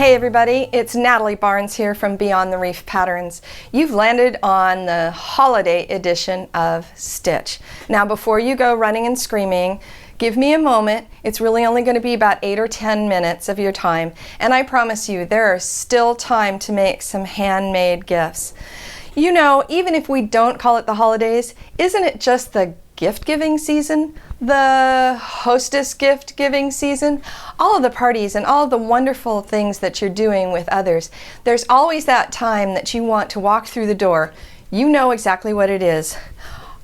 Hey everybody, it's Natalie Barnes here from Beyond the Reef Patterns. You've landed on the holiday edition of Stitch. Now before you go running and screaming, give me a moment. It's really only going to be about 8 or 10 minutes of your time, and I promise you there are still time to make some handmade gifts. You know, even if we don't call it the holidays, isn't it just the gift giving season? The Hostess Gift Giving season? All of the parties and all of the wonderful things that you're doing with others. There's always that time that you want to walk through the door. You know exactly what it is.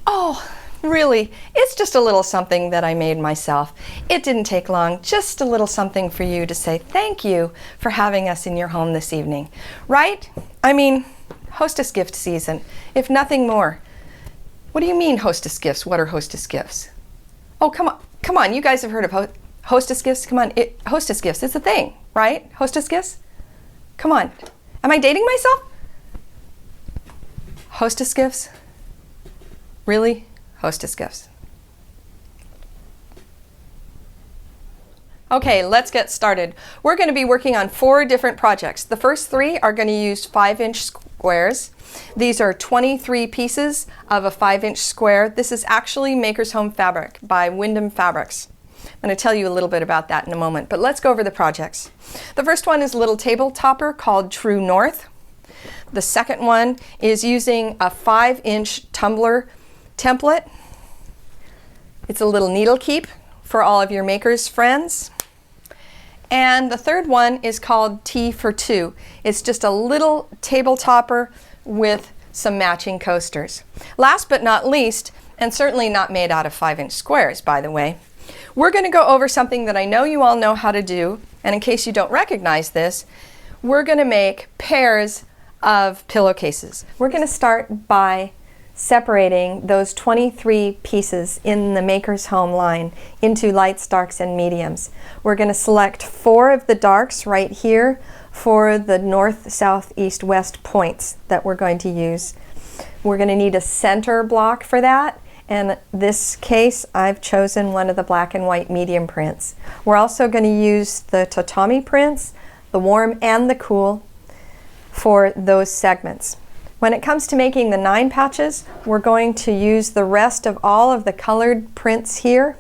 Oh, really? It's just a little something that I made myself. It didn't take long. Just a little something for you to say thank you for having us in your home this evening. Right? I mean, Hostess Gift season, if nothing more. What do you mean hostess gifts? What are hostess gifts? Oh, come on, you guys have heard of hostess gifts? Come on, hostess gifts, it's a thing, right? Hostess gifts? Come on. Am I dating myself? Hostess gifts? Really? Hostess gifts. Okay, let's get started. We're going to be working on 4 different projects. The first 3 are going to use 5-inch squares. These are 23 pieces of a 5-inch square. This is actually Makers Home fabric by Wyndham Fabrics. I'm going to tell you a little bit about that in a moment, but let's go over the projects. The first one is a little table topper called True North. The second one is using a 5-inch tumbler template. It's a little needle keep for all of your makers friends. And the third one is called Tea for 2. It's just a little table topper with some matching coasters. Last but not least, and certainly not made out of 5-inch squares, by the way, we're going to go over something that I know you all know how to do, and in case you don't recognize this, we're going to make pairs of pillowcases. We're going to start by separating those 23 pieces in the Makers Home line into lights, darks, and mediums. We're going to select 4 of the darks right here for the north, south, east, west points that we're going to use. We're going to need a center block for that, and in this case I've chosen one of the black and white medium prints. We're also going to use the tatami prints, the warm and the cool, for those segments. When it comes to making the 9 patches, we're going to use the rest of all of the colored prints here.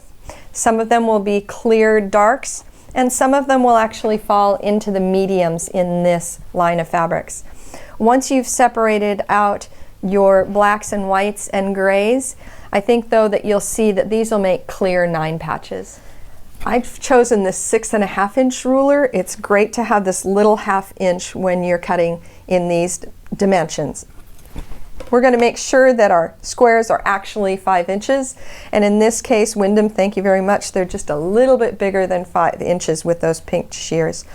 Some of them will be clear darks, and some of them will actually fall into the mediums in this line of fabrics. Once you've separated out your blacks and whites and grays, I think though that you'll see that these will make clear 9 patches. I've chosen this 6.5-inch ruler. It's great to have this little 1/2 inch when you're cutting in these dimensions. We're going to make sure that our squares are actually 5 inches, and in this case, Wyndham, thank you very much, they're just a little bit bigger than 5 inches with those pink shears.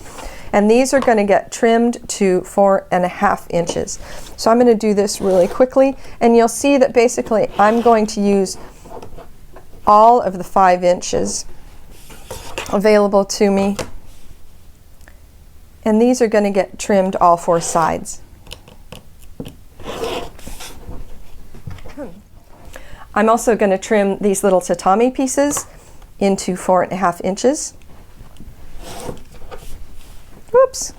And these are going to get trimmed to 4.5 inches. So I'm going to do this really quickly, and you'll see that basically I'm going to use all of the 5 inches available to me, and these are going to get trimmed all 4 sides. I'm also going to trim these little tatami pieces into 4.5 inches. Whoops.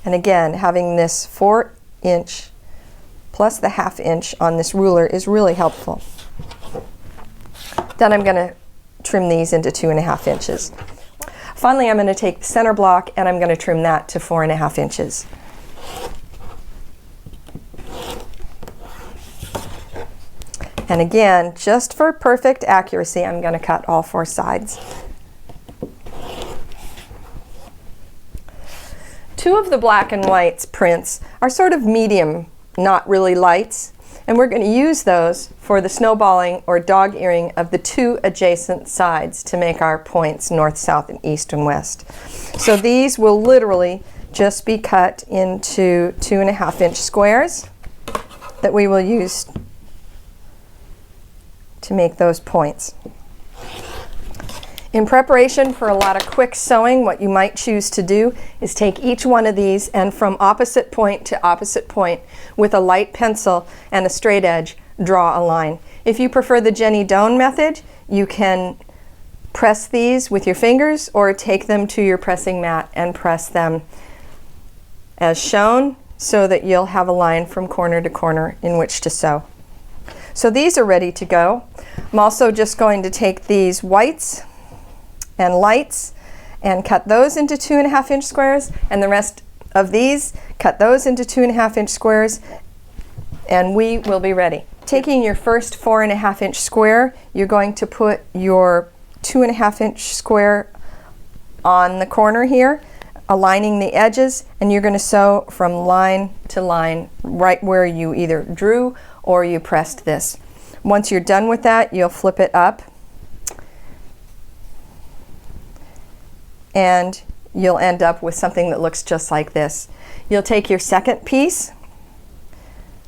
And again, having this 4-inch plus the 1/2 inch on this ruler is really helpful. Then I'm going to trim these into 2.5 inches. Finally, I'm going to take the center block and I'm going to trim that to 4.5 inches. And again, just for perfect accuracy, I'm going to cut all 4 sides. 2 of the black and whites prints are sort of medium, not really lights, and we're going to use those for the snowballing or dog earring of the 2 adjacent sides to make our points north, south, and east and west. So these will literally just be cut into 2.5-inch squares that we will use to make those points. In preparation for a lot of quick sewing, what you might choose to do is take each one of these and from opposite point to opposite point with a light pencil and a straight edge, draw a line. If you prefer the Jenny Doan method, you can press these with your fingers or take them to your pressing mat and press them as shown so that you'll have a line from corner to corner in which to sew. So these are ready to go. I'm also just going to take these whites and lights and cut those into 2.5-inch squares, and the rest of these, cut those into 2.5-inch squares, and we will be ready. Taking your first 4.5-inch square, you're going to put your 2.5-inch square on the corner here, aligning the edges, and you're going to sew from line to line right where you either drew or you pressed this. Once you're done with that, you'll flip it up and you'll end up with something that looks just like this. You'll take your second piece,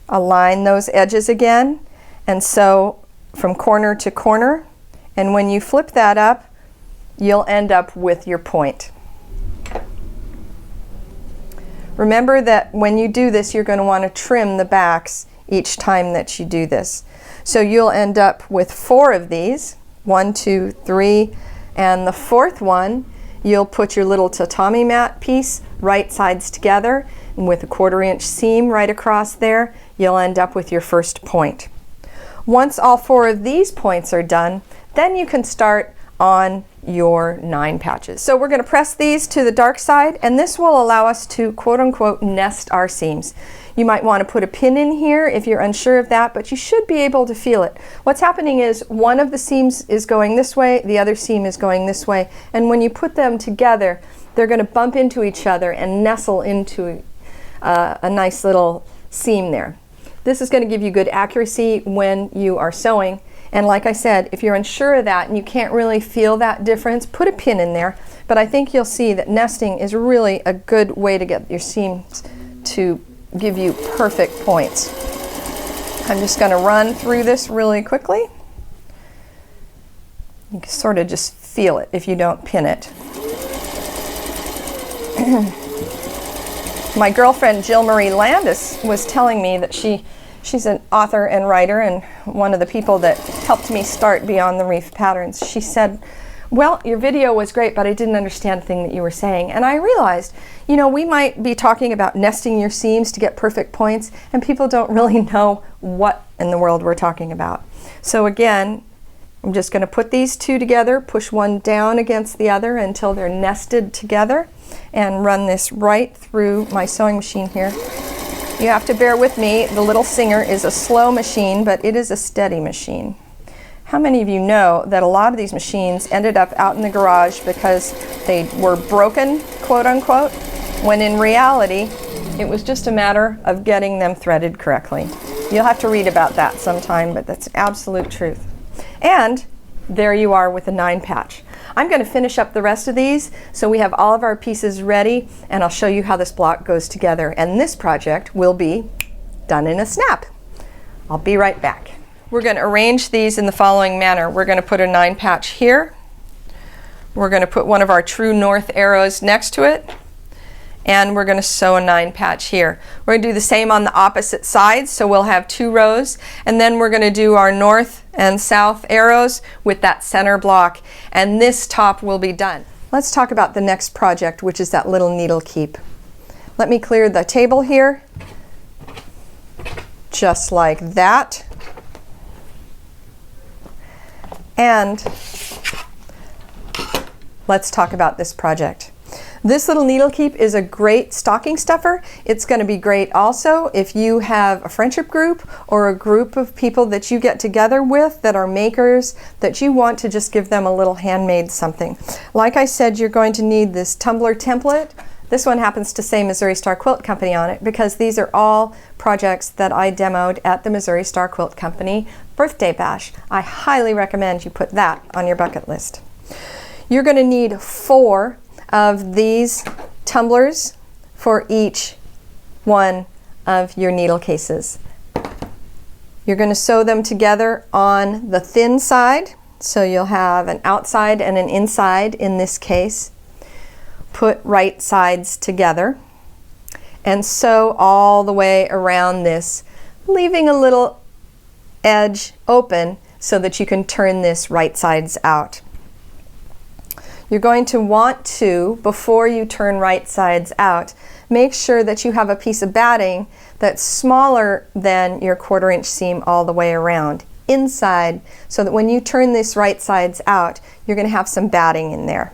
align those edges again, and sew from corner to corner, and when you flip that up, you'll end up with your point. Remember that when you do this, you're going to want to trim the backs each time that you do this. So you'll end up with 4 of these, 1, 2, 3, and the 4th one, you'll put your little tatami mat piece right sides together, and with a 1/4-inch seam right across there, you'll end up with your first point. Once all 4 of these points are done, then you can start on your 9 patches. So we're going to press these to the dark side, and this will allow us to quote-unquote nest our seams. You might want to put a pin in here if you're unsure of that, but you should be able to feel it. What's happening is one of the seams is going this way, the other seam is going this way, and when you put them together, they're going to bump into each other and nestle into a nice little seam there. This is going to give you good accuracy when you are sewing. And like I said, if you're unsure of that and you can't really feel that difference, put a pin in there. But I think you'll see that nesting is really a good way to get your seams to give you perfect points. I'm just going to run through this really quickly. You can sort of just feel it if you don't pin it. My girlfriend Jill Marie Landis was telling me that she's an author and writer and one of the people that helped me start Beyond the Reef Patterns. She said, well, your video was great, but I didn't understand a thing that you were saying. And I realized, you know, we might be talking about nesting your seams to get perfect points, and people don't really know what in the world we're talking about. So again, I'm just going to put these 2 together, push one down against the other until they're nested together, and run this right through my sewing machine here. You have to bear with me. The Little Singer is a slow machine, but it is a steady machine. How many of you know that a lot of these machines ended up out in the garage because they were broken, quote unquote, when in reality, it was just a matter of getting them threaded correctly. You'll have to read about that sometime, but that's absolute truth. And there you are with a 9 patch. I'm going to finish up the rest of these so we have all of our pieces ready, and I'll show you how this block goes together. And this project will be done in a snap. I'll be right back. We're going to arrange these in the following manner. We're going to put a 9 patch here. We're going to put one of our true north arrows next to it, and we're going to sew a 9 patch here. We're going to do the same on the opposite sides, so we'll have 2 rows, and then we're going to do our north and south arrows with that center block, and this top will be done. Let's talk about the next project, which is that little needle keep. Let me clear the table here, just like that. And let's talk about this project. This little needle keep is a great stocking stuffer. It's going to be great also if you have a friendship group or a group of people that you get together with that are makers, that you want to just give them a little handmade something. Like I said, you're going to need this tumbler template. This one happens to say Missouri Star Quilt Company on it because these are all projects that I demoed at the Missouri Star Quilt Company birthday bash. I highly recommend you put that on your bucket list. You're going to need 4 of these tumblers for each one of your needle cases. You're going to sew them together on the thin side, so you'll have an outside and an inside in this case. Put right sides together and sew all the way around this, leaving a little edge open so that you can turn this right sides out. You're going to want to, before you turn right sides out, make sure that you have a piece of batting that's smaller than your 1/4 inch seam all the way around inside, so that when you turn this right sides out, you're going to have some batting in there.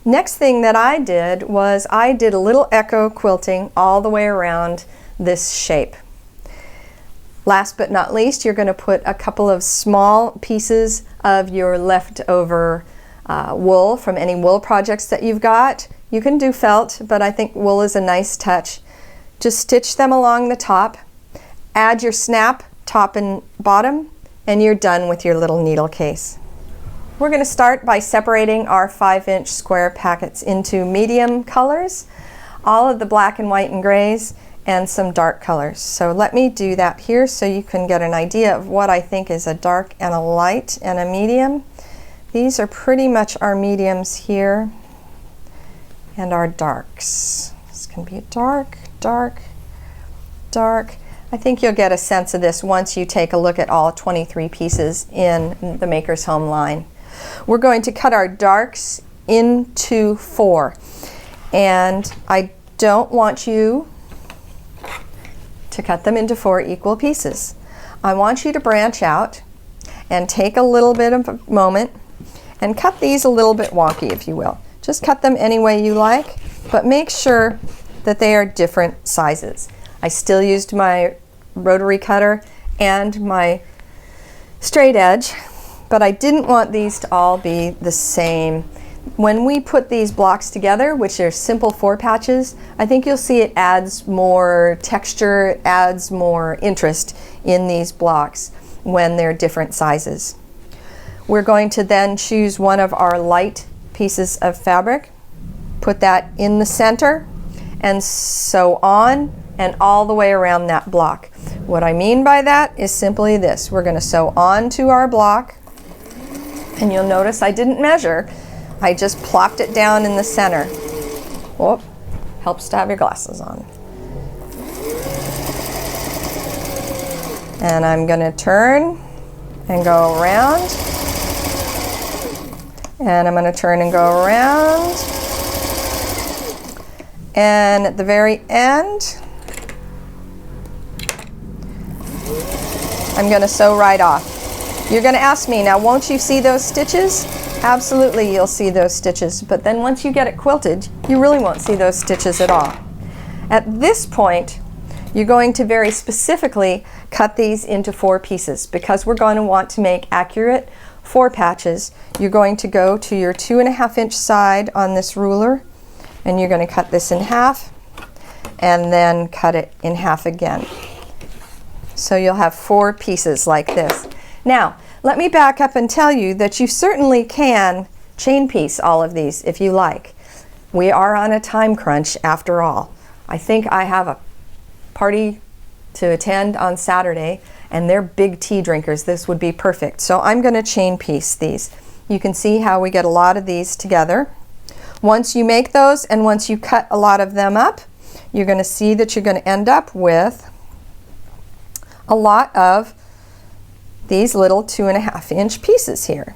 Next thing that I did was I did a little echo quilting all the way around this shape. Last but not least, you're going to put a couple of small pieces of your leftover wool from any wool projects that you've got. You can do felt, but I think wool is a nice touch. Just stitch them along the top, add your snap top and bottom, and you're done with your little needle case. We're going to start by separating our 5-inch square packets into medium colors, all of the black and white and grays, and some dark colors. So let me do that here so you can get an idea of what I think is a dark and a light and a medium. These are pretty much our mediums here and our darks. This can be a dark, dark, dark. I think you'll get a sense of this once you take a look at all 23 pieces in the Makers Home line. We're going to cut our darks into 4, and I don't want you to cut them into 4 equal pieces. I want you to branch out and take a little bit of a moment and cut these a little bit wonky, if you will. Just cut them any way you like, but make sure that they are different sizes. I still used my rotary cutter and my straight edge, but I didn't want these to all be the same. When we put these blocks together, which are simple 4 patches, I think you'll see it adds more texture, it adds more interest in these blocks when they're different sizes. We're going to then choose one of our light pieces of fabric, put that in the center, and sew on and all the way around that block. What I mean by that is simply this. We're going to sew onto our block, and you'll notice I didn't measure. I just plopped it down in the center. Whoop, helps to have your glasses on. And I'm going to turn and go around. And I'm going to turn and go around. And at the very end, I'm going to sew right off. You're going to ask me, now won't you see those stitches? Absolutely, you'll see those stitches, but then once you get it quilted, you really won't see those stitches at all. At this point, you're going to very specifically cut these into 4 pieces because we're going to want to make accurate 4 patches. You're going to go to your 2.5 inch side on this ruler, and you're going to cut this in half and then cut it in half again. So you'll have 4 pieces like this. Now, let me back up and tell you that you certainly can chain piece all of these if you like. We are on a time crunch after all. I think I have a party to attend on Saturday, and they're big tea drinkers. This would be perfect. So I'm going to chain piece these. You can see how we get a lot of these together. Once you make those and once you cut a lot of them up, you're going to see that you're going to end up with a lot of these little 2.5 inch pieces here.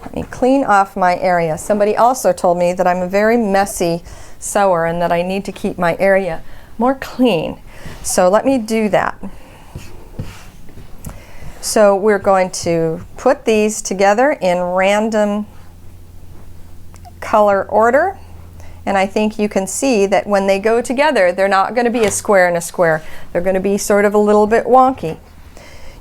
Let me clean off my area. Somebody also told me that I'm a very messy sewer and that I need to keep my area more clean. So let me do that. So we're going to put these together in random color order, and I think you can see that when they go together, they're not going to be a square and a square. They're going to be sort of a little bit wonky.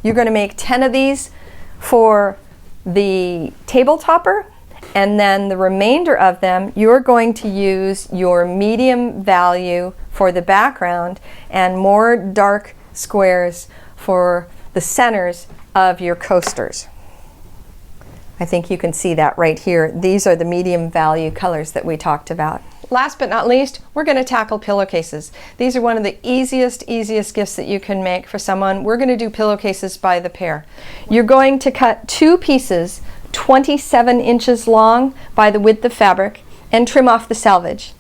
You're going to make 10 of these for the table topper, and then the remainder of them you're going to use your medium value for the background and more dark squares for the centers of your coasters. I think you can see that right here. These are the medium value colors that we talked about. Last but not least, we're going to tackle pillowcases. These are one of the easiest gifts that you can make for someone. We're going to do pillowcases by the pair. You're going to cut 2 pieces 27 inches long by the width of fabric and trim off the selvage.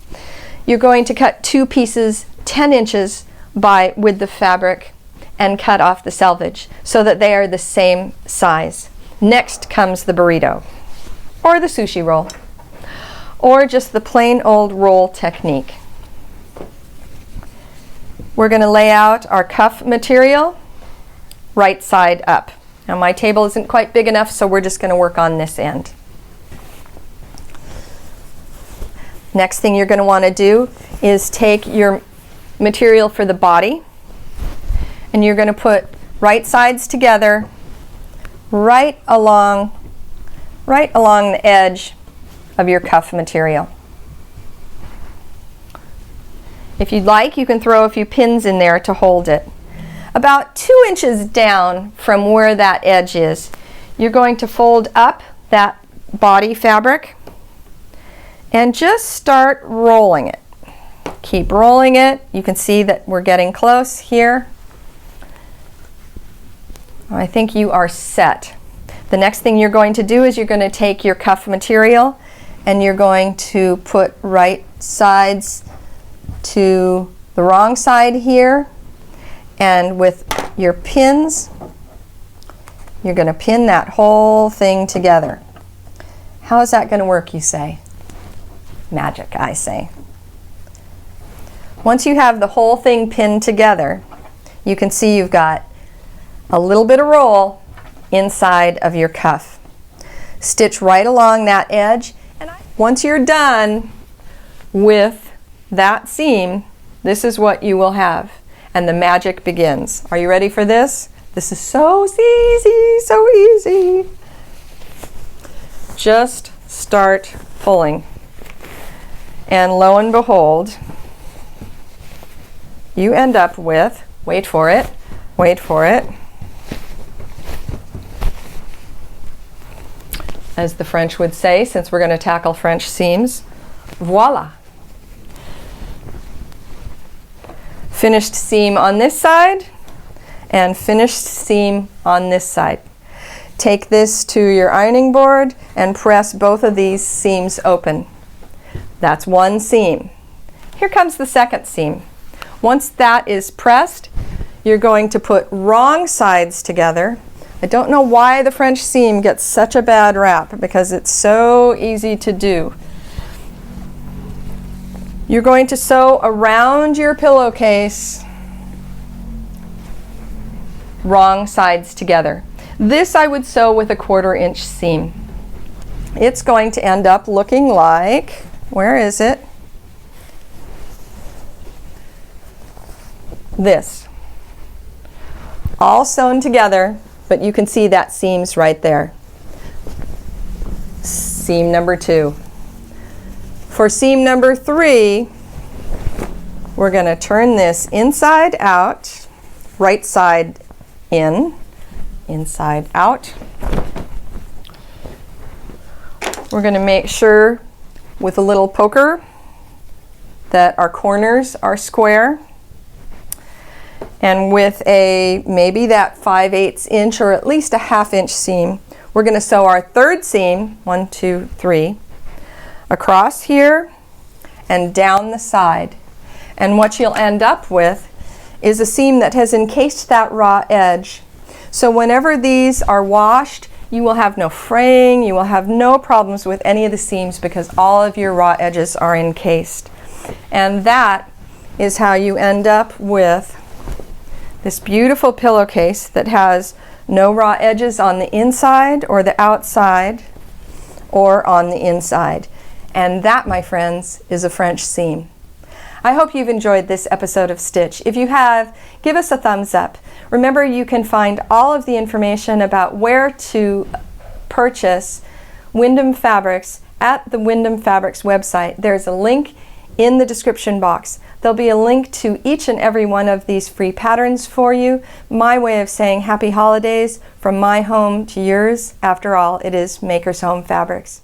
You're going to cut 2 pieces 10 inches by width of fabric and cut off the selvage so that they are the same size. Next comes the burrito. or the sushi roll, or just the plain old roll technique. We're going to lay out our cuff material right side up. Now my table isn't quite big enough, so we're just going to work on this end. Next thing you're going to want to do is take your material for the body, and you're going to put right sides together right along the edge of your cuff material. If you'd like, you can throw a few pins in there to hold it. About 2 inches down from where that edge is, you're going to fold up that body fabric and just start rolling it. Keep rolling it. You can see that we're getting close here. I think you are set. The next thing you're going to do is you're going to take your cuff material and you're going to put right sides to the wrong side here, and with your pins you're going to pin that whole thing together. How is that going to work, you say? Magic, I say. Once you have the whole thing pinned together, you can see you've got a little bit of roll inside of your cuff. Stitch right along that edge, and once you're done with that seam, this is what you will have, and the magic begins. Are you ready for this? This is so easy, so easy. Just start pulling, and lo and behold, you end up with, wait for it, as the French would say, since we're going to tackle French seams, voila. Finished seam on this side and finished seam on this side. Take this to your ironing board and press both of these seams open. That's one seam. Here comes the second seam. Once that is pressed, you're going to put wrong sides together. I don't know why the French seam gets such a bad rap, because it's so easy to do. You're going to sew around your pillowcase, wrong sides together. This I would sew with a 1/4 inch seam. It's going to end up looking like, where is it? This. All sewn together, but you can see that seam's right there. Seam number 2. For seam number 3, we're going to turn this inside out, right side in, inside out. We're going to make sure with a little poker that our corners are square. And with a maybe that 5/8 inch or at least a 1/2 inch seam, we're going to sew our third seam, 1, 2, 3, across here and down the side. And what you'll end up with is a seam that has encased that raw edge. So whenever these are washed, you will have no fraying, you will have no problems with any of the seams, because all of your raw edges are encased. And that is how you end up with this beautiful pillowcase that has no raw edges on the inside or the outside or on the inside. And that, my friends, is a French seam. I hope you've enjoyed this episode of Stitch. If you have, give us a thumbs up. Remember, you can find all of the information about where to purchase Windham Fabrics at the Windham Fabrics website. There's a link in the description box. There'll be a link to each and every one of these free patterns for you. My way of saying happy holidays from my home to yours. After all, it is Makers Home Fabrics.